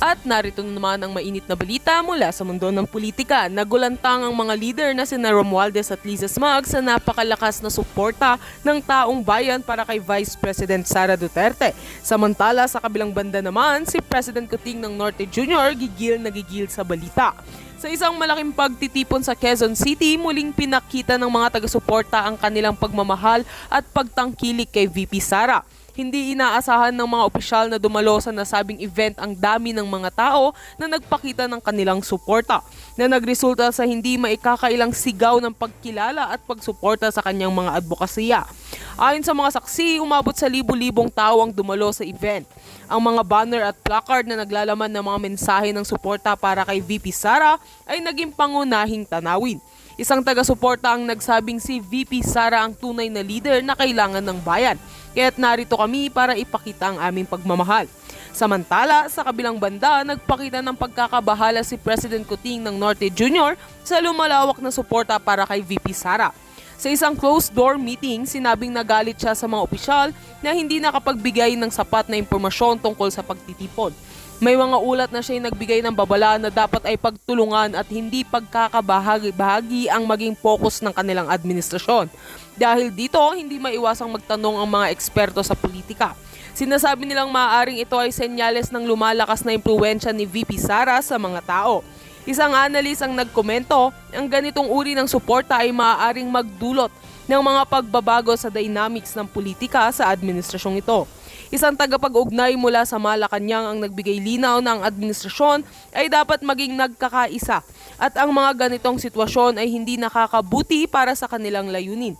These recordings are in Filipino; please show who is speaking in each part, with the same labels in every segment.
Speaker 1: At narito na naman ang mainit na balita mula sa mundo ng politika. Nagulantang ang mga leader na sina Romualdez at Liza Smag sa napakalakas na suporta ng taong bayan para kay Vice President Sara Duterte. Samantala sa kabilang banda naman, si President Kuting ng Norte Jr. gigil na gigil sa balita. Sa isang malaking pagtitipon sa Quezon City, muling pinakita ng mga taga-suporta ang kanilang pagmamahal at pagtangkilik kay VP Sara. Hindi inaasahan ng mga opisyal na dumalo sa nasabing event ang dami ng mga tao na nagpakita ng kanilang suporta, na nagresulta sa hindi maikakailang sigaw ng pagkilala at pagsuporta sa kanyang mga advokasya. Ayon sa mga saksi, umabot sa libu-libong tao ang dumalo sa event. Ang mga banner at placard na naglalaman ng mga mensahe ng suporta para kay VP Sara ay naging pangunahing tanawin. Isang taga-suporta ang nagsabing si VP Sara ang tunay na leader na kailangan ng bayan, kaya't narito kami para ipakita ang aming pagmamahal. Samantala, sa kabilang banda, nagpakita ng pagkakabahala si President Kuting ng Norte Jr. sa lumalawak na suporta para kay VP Sara. Sa isang closed-door meeting, sinabing nagalit siya sa mga opisyal na hindi nakapagbigay ng sapat na impormasyon tungkol sa pagtitipon. May mga ulat na siya'y nagbigay ng babala na dapat ay pagtulungan at hindi pagkakabahagi-bahagi ang maging focus ng kanilang administrasyon. Dahil dito, hindi maiwasang magtanong ang mga eksperto sa politika. Sinasabi nilang maaaring ito ay senyales ng lumalakas na impluwensya ni VP Sara sa mga tao. Isang analyst ang nagkomento, ang ganitong uri ng suporta ay maaaring magdulot ng mga pagbabago sa dynamics ng politika sa administrasyong ito. Isang tagapag-ugnay mula sa Malacanang ang nagbigay linaw na ang administrasyon ay dapat maging nagkakaisa at ang mga ganitong sitwasyon ay hindi nakakabuti para sa kanilang layunin.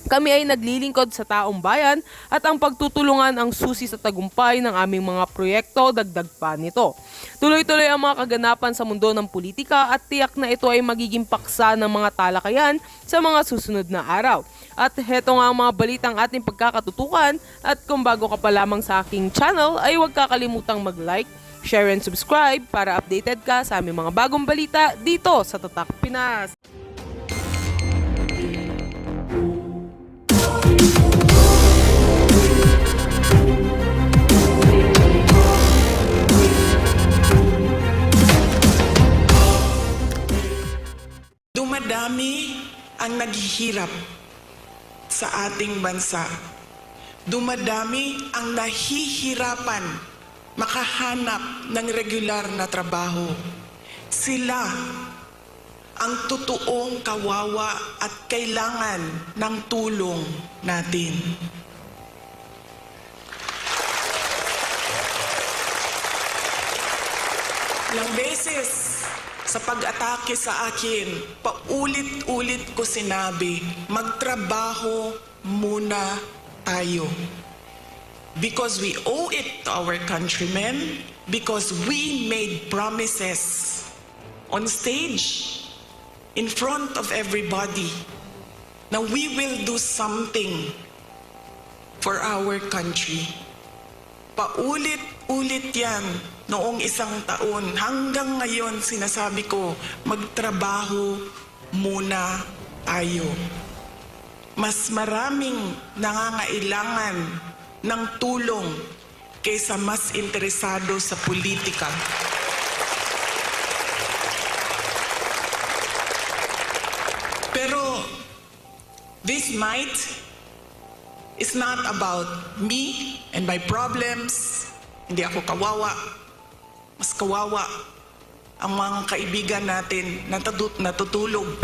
Speaker 1: Kami ay naglilingkod sa taong bayan at ang pagtutulungan ang susi sa tagumpay ng aming mga proyekto, dagdag pa nito. Tuloy-tuloy ang mga kaganapan sa mundo ng politika at tiyak na ito ay magiging paksa ng mga talakayan sa mga susunod na araw. At heto nga ang mga balitang ating pagkakatutukan at kung bago ka pa lamang sa aking channel ay huwag kakalimutang mag-like, share and subscribe para updated ka sa aming mga bagong balita dito sa Tatak Pinas.
Speaker 2: Dumadami ang naghihirap sa ating bansa. Dumadami ang nahihirapan makahanap ng regular na trabaho. Sila ang totoong kawawa at kailangan ng tulong natin. Ilang beses sa pag-atake sa akin, paulit-ulit ko sinabi, magtrabaho muna tayo. Because we owe it to our countrymen, because we made promises on stage, in front of everybody, na we will do something for our country. Paulit-ulit yan noong isang taon. Hanggang ngayon sinasabi ko, magtrabaho muna tayo. Mas maraming nangangailangan ng tulong kaysa mas interesado sa politika. Pero this might is not about me and my problems. Hindi ako kawawa. Mas kawawa ang mga kaibigan natin na natutulog.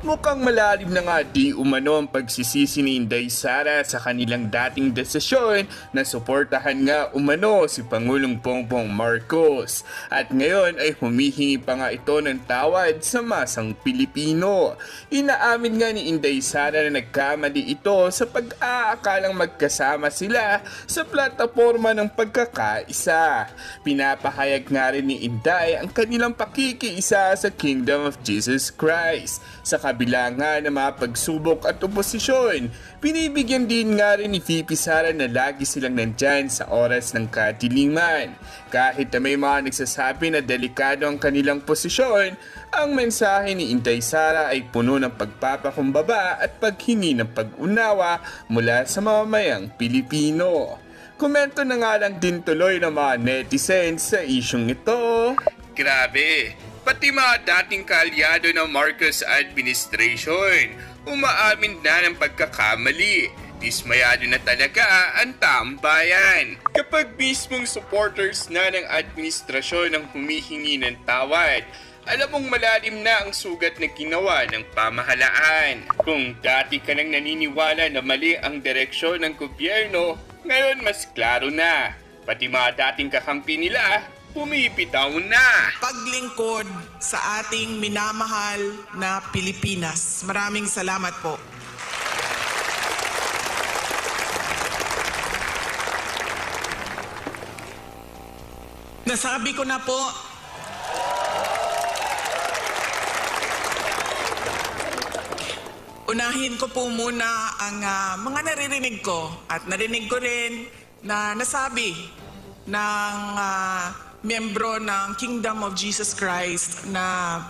Speaker 3: Mukhang malalim na nga di umano ang pagsisisi ni Inday Sara sa kanilang dating desisyon na suportahan nga umano si Pangulong Bongbong Marcos. At ngayon ay humihingi pa nga ito ng tawad sa masang Pilipino. Inaamin nga ni Inday Sara na nagkamali ito sa pag-aakalang magkasama sila sa plataforma ng pagkakaisa. Pinapahayag nga rin ni Inday ang kanilang pakikiisa sa Kingdom of Jesus Christ. Sa kabila nga ng mga pagsubok at oposisyon, binibigyan din nga rin ni VP Sara na lagi silang nandyan sa oras ng kadiliman. Kahit na may mga nagsasabi na delikado ang kanilang posisyon, ang mensahe ni Inday Sara ay puno ng pagpapakumbaba at paghingi ng pag-unawa mula sa mamamayang Pilipino. Komento na nga lang din tuloy ng mga netizens sa isyong ito. Grabe, pati mga dating kaalyado ng Marcos administration, umaamin na ng pagkakamali. Dismayado na talaga ang taong bayan. Kapag mismong supporters na ng administrasyon ang humihingi ng tawad, alam mong malalim na ang sugat na ginawa ng pamahalaan. Kung dati ka nang naniniwala na mali ang direksyon ng gobyerno, ngayon mas klaro na. Pati mga dating kakampi nila, pumipitaw na.
Speaker 2: Paglingkod sa ating minamahal na Pilipinas. Maraming salamat po. Nasabi ko na po, unahin ko po muna ang mga naririnig ko at narinig ko rin na nasabi ng miyembro ng Kingdom of Jesus Christ na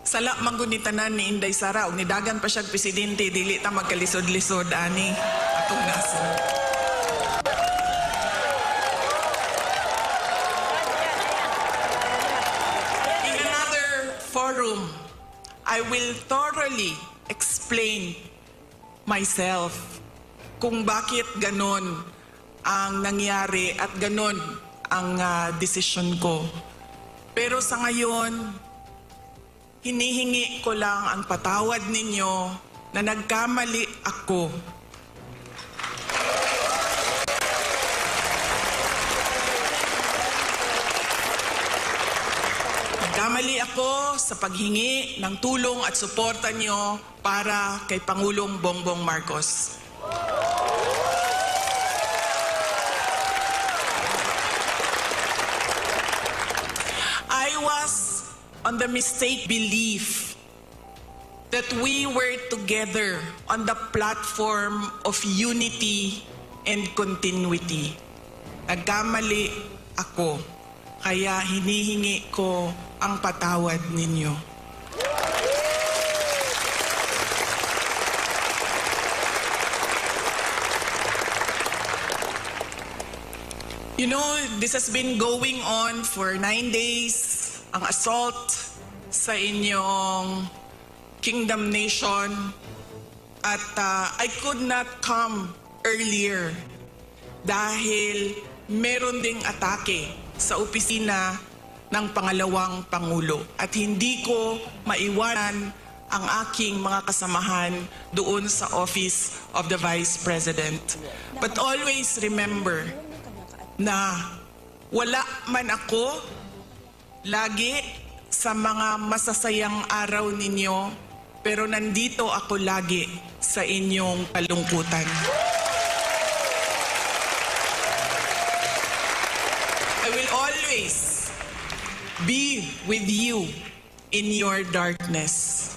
Speaker 2: sala manggunitanan ni Inday Sara ug nidagan pa siya presidente dili ta magkalisod-lisod ani atong nasod. In another forum, I will thoroughly explain myself kung bakit ganon ang nangyari at ganon ang desisyon ko. Pero sa ngayon, hinihingi ko lang ang patawad ninyo na nagkamali ako. Nagkamali ako sa paghingi ng tulong at suporta nyo para kay Pangulong Bongbong Marcos. I was on the mistake belief that we were together on the platform of unity and continuity. Nagkamali ako, kaya hinihingi ko ang patawad ninyo. You know, this has been going on for 9 days. Ang assault sa inyong Kingdom Nation. At I could not come earlier dahil meron ding atake sa opisina ng pangalawang Pangulo. At hindi ko maiwanan ang aking mga kasamahan doon sa Office of the Vice President. But always remember na wala man ako lagi sa mga masasayang araw ninyo, pero nandito ako lagi sa inyong kalungkutan. I will always be with you in your darkness.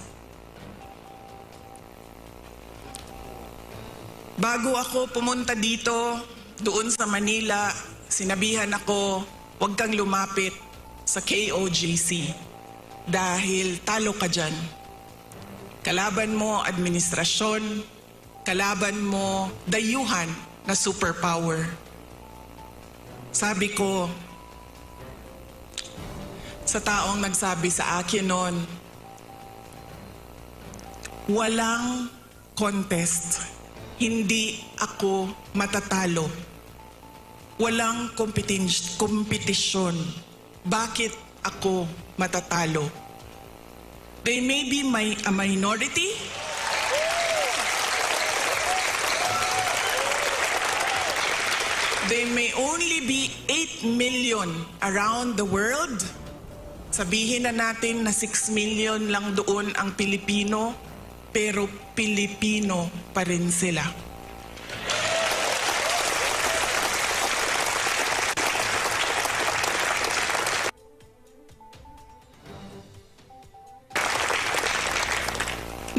Speaker 2: Bago ako pumunta dito, doon sa Manila, sinabihan ako, huwag kang lumapit sa KOJC dahil talo ka dyan. Kalaban mo administrasyon, kalaban mo dayuhan na superpower. Sabi ko sa taong nagsabi sa akin noon, walang contest, hindi ako matatalo. Walang kompetisyon. Bakit ako matatalo? They may be a minority. They may only be 8 million around the world. Sabihin na natin na 6 million lang doon ang Pilipino, pero Pilipino pa rin sila.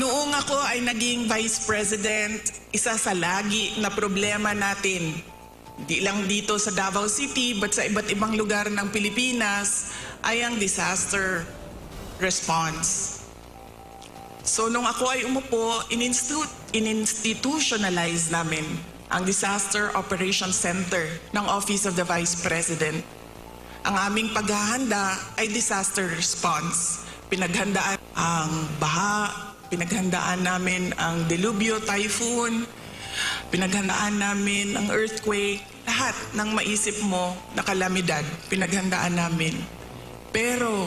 Speaker 2: Noong ako ay naging Vice President, isa sa lagi na problema natin, hindi lang dito sa Davao City, but sa iba't ibang lugar ng Pilipinas, ay ang disaster response. So nung ako ay umupo, in-institutionalize namin ang Disaster Operations Center ng Office of the Vice President. Ang aming paghahanda ay disaster response. Pinaghandaan ang baha, pinaghandaan namin ang delubyo, typhoon, pinaghandaan namin ang earthquake, lahat ng maisip mo na kalamidad, pinaghandaan namin. Pero,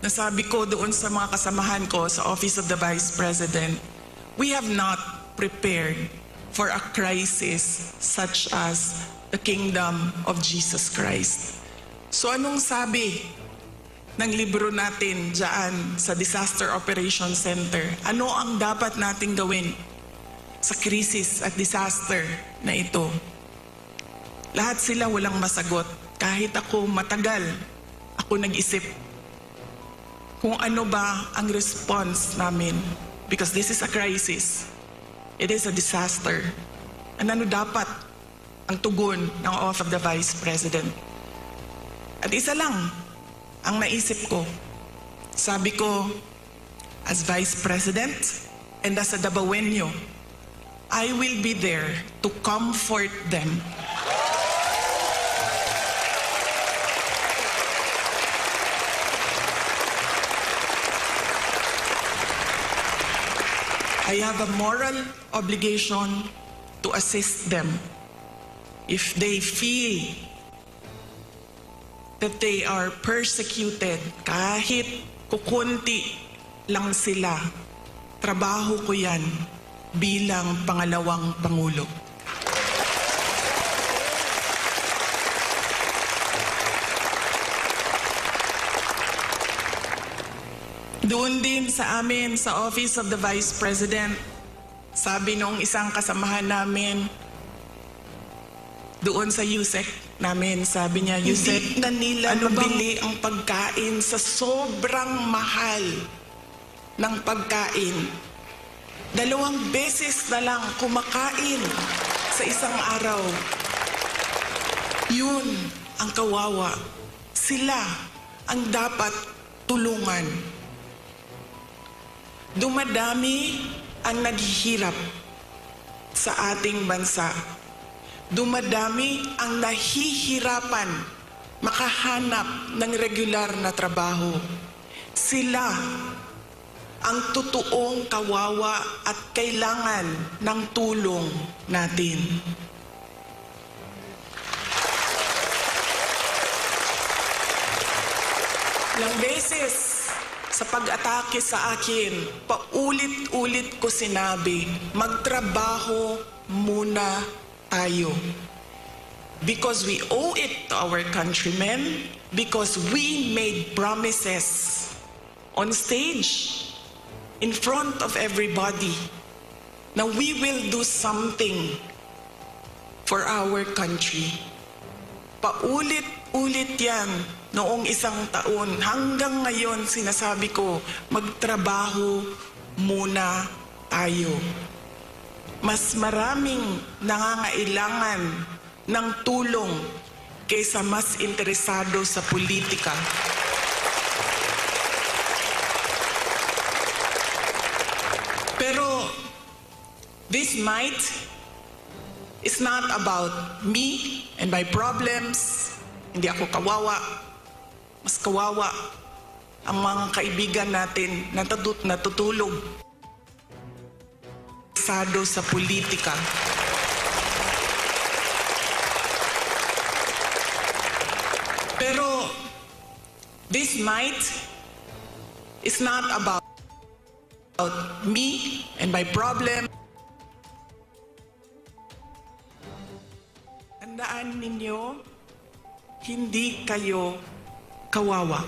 Speaker 2: nasabi ko doon sa mga kasamahan ko sa Office of the Vice President, we have not prepared for a crisis such as the kingdom of Jesus Christ. So anong sabi ng libro natin dyan sa Disaster Operations Center? Ano ang dapat nating gawin sa krisis at disaster na ito? Lahat sila walang masagot. Kahit ako matagal, ako nag-isip kung ano ba ang response namin. Because this is a crisis. It is a disaster. And ano dapat ang tugon ng Office of the Vice President? At isa lang ang naisip ko. Sabi ko, as Vice President and as a Dabawenyo, I will be there to comfort them. I have a moral obligation to assist them if they feel that they are persecuted, kahit kukunti lang sila. Trabaho ko yan bilang pangalawang Pangulo. Doon din sa amin, sa Office of the Vice President, sabi nung isang kasamahan namin, doon sa USEC namin, sabi niya, USEC, na nila nabili ang pagkain sa sobrang mahal ng pagkain. 2 beses na lang kumakain sa isang araw. Yun ang kawawa. Sila ang dapat tulungan. Dumadami ang naghihirap sa ating bansa. Dumadami ang nahihirapan makahanap ng regular na trabaho. Sila ang totoong kawawa at kailangan ng tulong natin. Ilang beses sa pag-atake sa akin, paulit-ulit ko sinabi, magtrabaho muna tayo. Because we owe it to our countrymen, because we made promises on stage, in front of everybody, na we will do something for our country. Paulit-ulit yan noong isang taon. Hanggang ngayon, sinasabi ko, magtrabaho muna tayo. Mas maraming nangangailangan ng tulong kaysa mas interesado sa politika. Pero this might is not about me and my problems. Hindi ako kawawa. Mas kawawa ang mga kaibigan natin na natutulog sa politika. Pero this might is not about me and my problem. Tandaan ninyo, hindi kayo kawawa.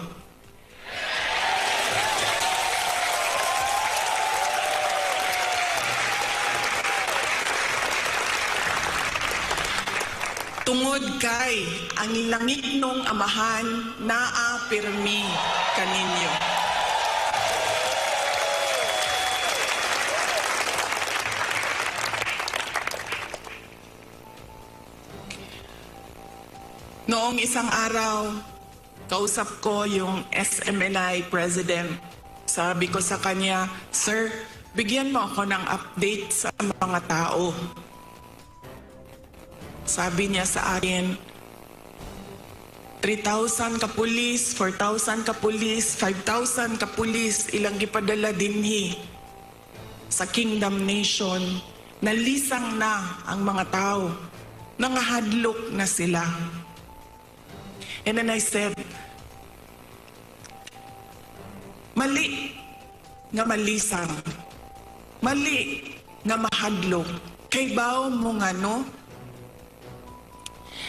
Speaker 2: Tungod kay ang langit nung amahan naapirmi kaninyo. Noong isang araw, kausap ko yung SMNI President. Sabi ko sa kanya, Sir, bigyan mo ako ng update sa mga tao. sabi niya sa akin, 3,000 ka pulis, 4,000 ka pulis, 5,000 ka pulis, ilang gipadala dinhi sa Kingdom Nation. Nalisang na ang mga tao. Nangahadlok na sila. And then I said, mali nga malisang. Mali nga mahadlok. Kay bao mo nga no,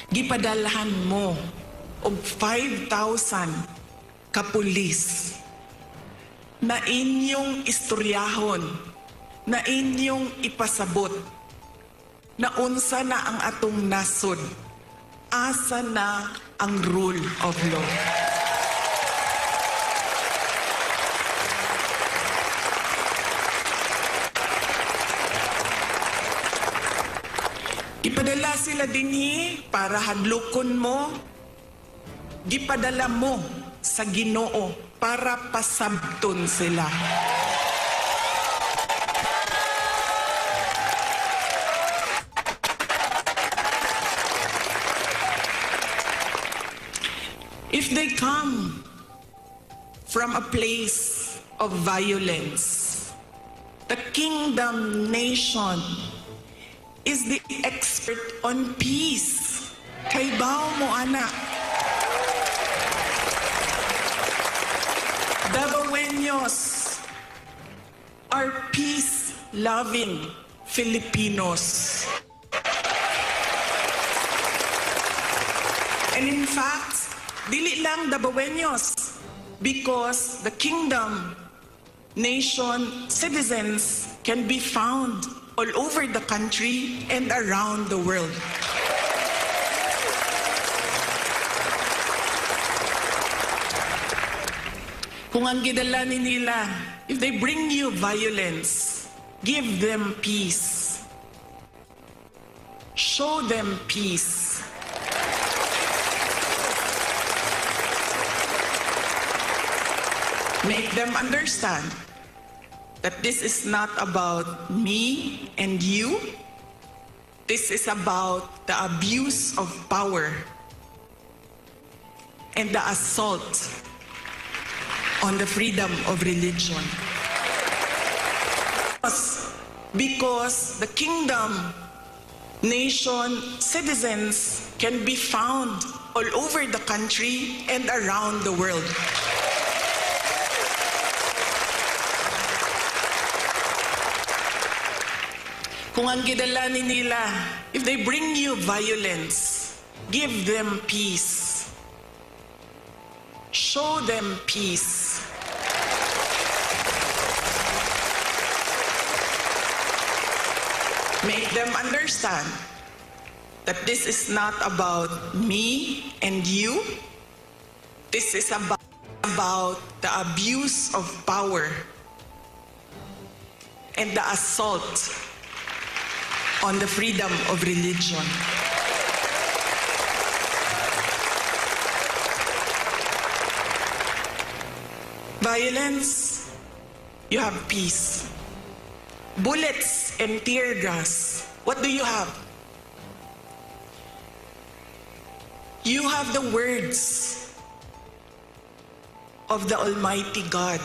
Speaker 2: gipadalhan mo og 5,000 ka pulis na inyong istoryahon, na inyong ipasabot, na unsa na ang atong nasod, asa na ang rule of law. Ipadala sila dinhi para hadlokon mo, gipadala mo sa Ginoo para pasabton sila. If they come from a place of violence, the Kingdom Nation is the expert on peace. Kay bao mo, anak. Davaoeños are peace-loving Filipinos. And in fact, dili lang Davaoeños, because the Kingdom Nation citizens can be found all over the country and around the world. Kung ang gidalani nila, if they bring you violence, give them peace. Show them peace. Make them understand that this is not about me and you. This is about the abuse of power and the assault on the freedom of religion. Because the Kingdom Nation citizens can be found all over the country and around the world. Kung ang gidalani nila, if they bring you violence, give them peace. Show them peace. Make them understand that this is not about me and you. This is about the abuse of power and the assault on the freedom of religion. Violence, you have peace. Bullets and tear gas, what do you have? You have the words of the Almighty God.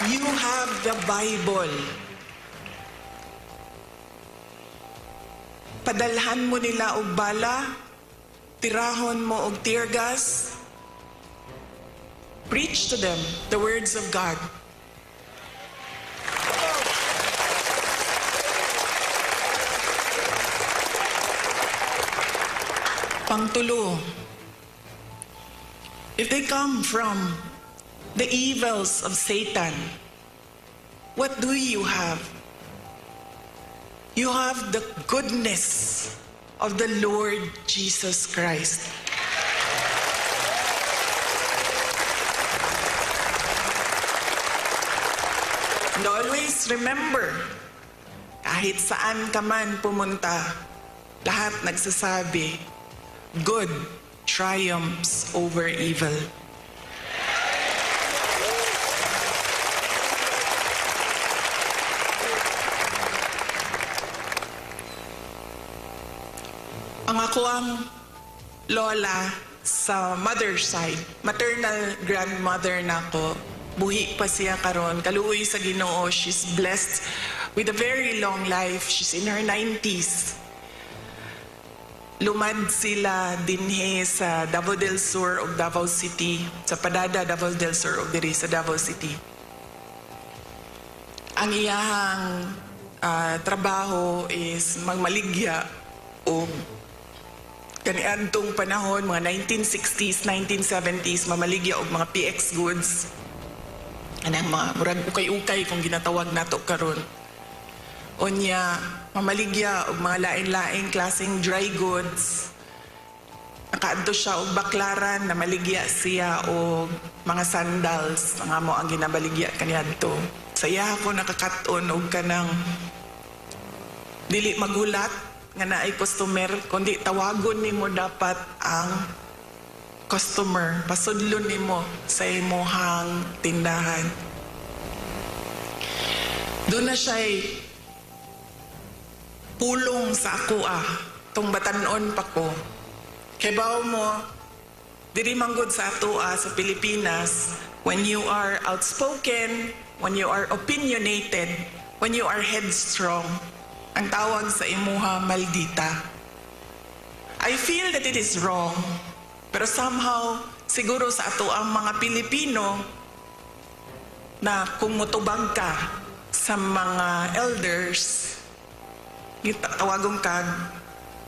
Speaker 2: You have the Bible. Padalhan mo nila og bala, tirahon mo og tear gas. Preach to them the words of God. Pangtulo, if they come from the evils of Satan, what do you have? You have the goodness of the Lord Jesus Christ. And always remember, kahit saan ka man pumunta, lahat nagsasabi, good triumphs over evil. Ang ako ang lola sa mother side, maternal grandmother na ko, buhi pa siya karon, kaluoy sa Ginoo. She's blessed with a very long life. She's in her 90s. Lumad sila dinhi sa Davao del Sur o Davao City, sa Padada, Davao del Sur o diri sa Davao City. Ang iyahang trabaho is magmaligya o kaniadtong panahon, mga 1960s, 1970s, mamaligya og mga PX goods. Anang mga murag ukay-ukay kung ginatawag nato karon. Onya, mamaligya og mga lain-laing klaseng dry goods. Nakaadto siya og baklaran na maligya siya og mga sandals, mga mo ang ginabaligya kaniadto. Saya ako nakakaton og kanang dili magulat nga naay customer, kundi tawagon nimo dapat ang customer, pasudlon nimo sa imong tindahan. Doon na siya'y pulong sa ako tong batanon pa ko. Kay bawo mo, diri manggod sa ato sa Pilipinas, when you are outspoken, when you are opinionated, when you are headstrong, ang tawag sa imuha maldita. I feel that it is wrong, pero somehow, siguro sa ato ang mga Pilipino, na kung mutubag ka sa mga elders, tawagong kag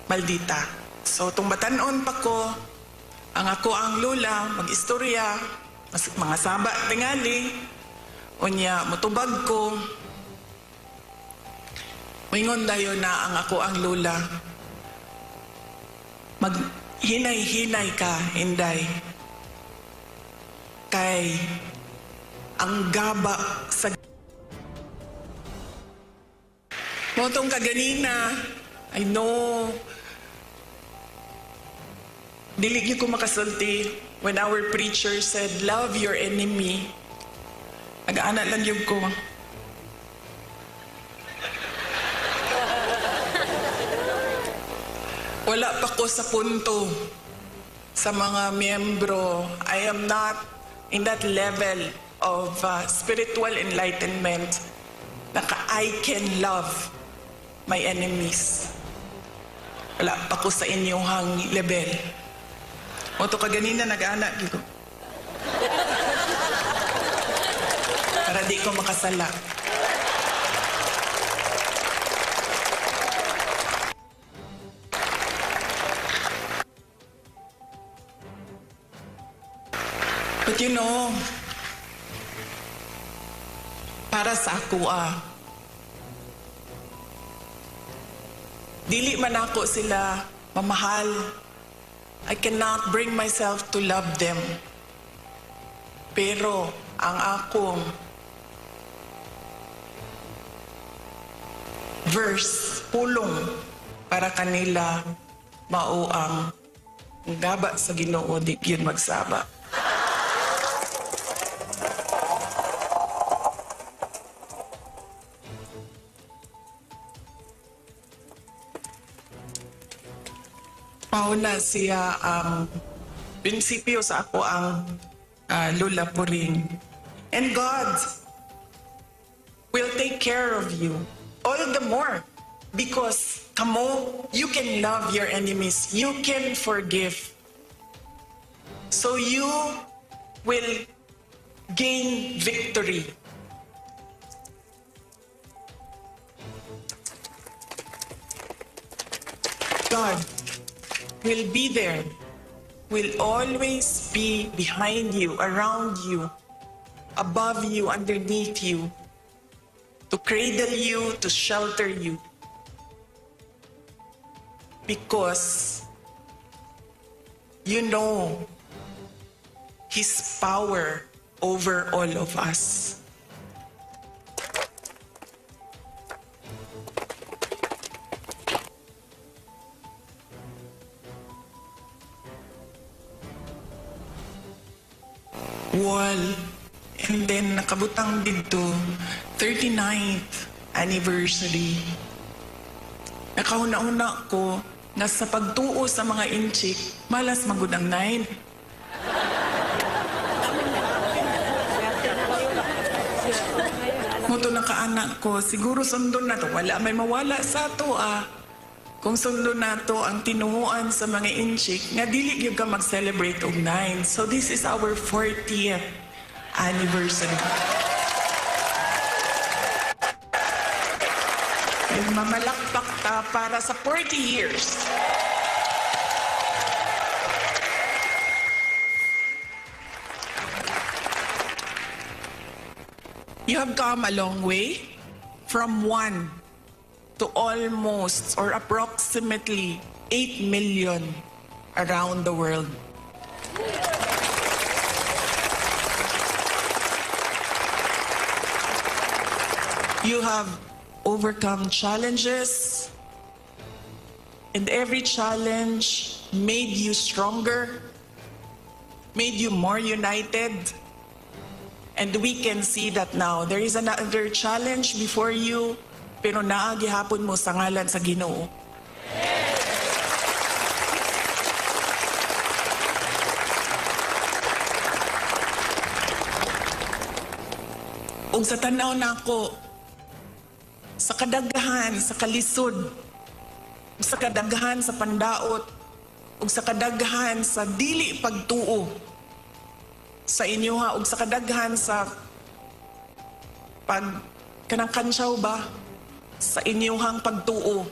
Speaker 2: maldita. So, tung batanon pa ko, ang ako ang lula, mag-istorya, mga saba tingali, unya, mutubag ko, mingon dayo na ang ako ang lula. Maghinay-hinay ka, Inday. Kay ang gaba sa motong kaganina, I know, dili ko makasulti when our preacher said, love your enemy. Nag-aana lang yung ko. Wala pa ko sa punto sa mga miyembro. I am not in that level of spiritual enlightenment na I can love my enemies. Wala pa ko sa inyong level. O to kaganina nag-anak ko. Para di ko makasala. But you know, para sa ako dili man ako sila mamahal. I cannot bring myself to love them. Pero ang akong verse, pulong para kanila mao ang gaba sa Ginoo, di yun magsaba. Mauna siya ang prinsipyo sa ako ang lula puring. And God will take care of you all the more because kamo, you can love your enemies, you can forgive. So you will gain victory. God will be there, will always be behind you, around you, above you, underneath you, to cradle you, to shelter you. Because you know His power over all of us. Wall. And then nakabutang dito, 39th anniversary. Nakauna-una ko nga sa pagtuo sa mga inchik, malas magud ang 9. Muto na kaanak ko, siguro sundon na to. Wala may mawala sa to Kung sundon na to ang tinuuan sa mga inchik, nga dili gyud ka mag-celebrate og 9. So this is our 40th anniversary. Mamalakpak ta para sa 40 years. You have come a long way from 1 to almost or approximately 8 million around the world. You have overcome challenges, and every challenge made you stronger, made you more united. And we can see that now. There is another challenge before you, pero naagihapon mo sa ngalan sa Ginoo. Ug sa tanaw nako, sa kadaghan, sa kalisod, sa kadaghan sa pandaot, ug sa kadaghan sa dili pagtuo sa inyo ug sa kadaghan sa kanang kansyaw ba sa inyong pagtuo.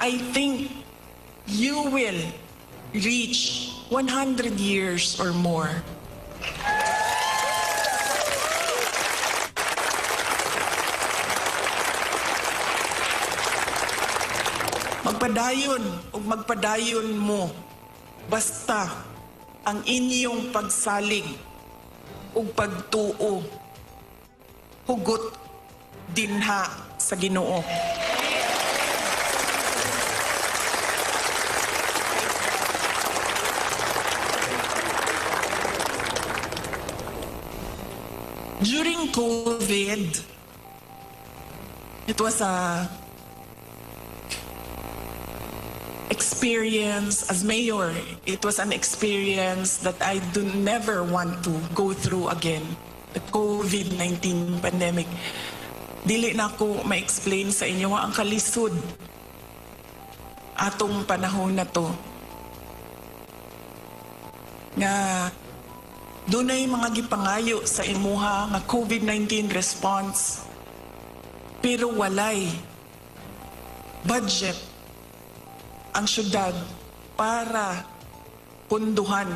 Speaker 2: I think you will reach 100 years or more. Magpadayon ug magpadayon mo basta ang inyong pagsalig ug pagtuo hugot dinha sa Ginoo. During COVID, it was a experience as mayor. It was an experience that I do never want to go through again. The COVID-19 pandemic. Dili na ako ma-explain sa inyo ang kalisod atong panahon na to. Nga dunay mga gipangayo sa imuha nga COVID-19 response, pero walay budget ang syudad para punduhan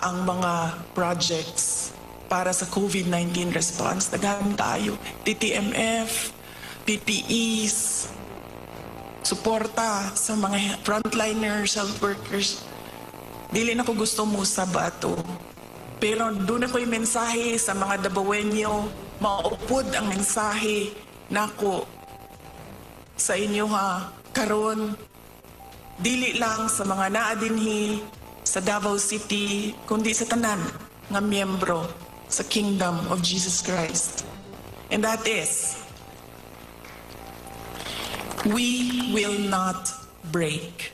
Speaker 2: ang mga projects para sa COVID-19 response. Naghahan tayo, TTMF, PPEs, suporta sa mga frontliners, health workers. Dili na ko gusto mo sa bato. Pero doon ako'y mensahe sa mga Dabawenyo, maupod ang mensahe nako sa inyo karon. Dili lang sa mga naadinhi sa Davao City, kundi sa tanan nga miyembro sa Kingdom of Jesus Christ. And that is, we will not break.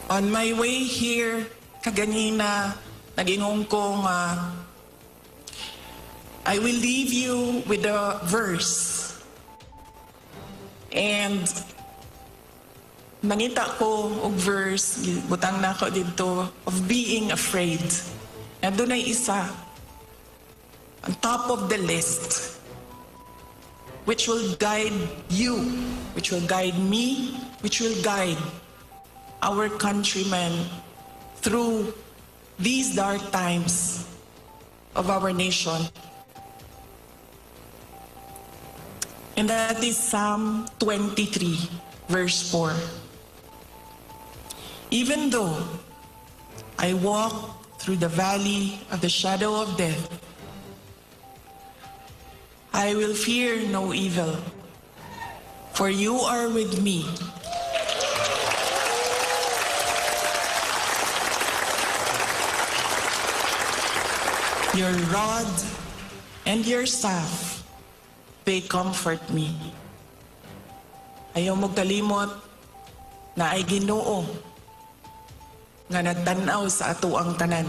Speaker 2: On my way here, kaganina, nag-ingong kong, I will leave you with a verse. And nangita ko og verse, butang na ako dito, of being afraid. And doon ay isa, on top of the list, which will guide you, which will guide me, which will guide our countrymen through these dark times of our nation. And that is Psalm 23, verse 4. Even though I walk through the valley of the shadow of death, I will fear no evil, for you are with me. your rod and your staff, they comfort me. Ayaw mo kalimot na ay Ginoo nga nagtanaw sa ato ang tanan.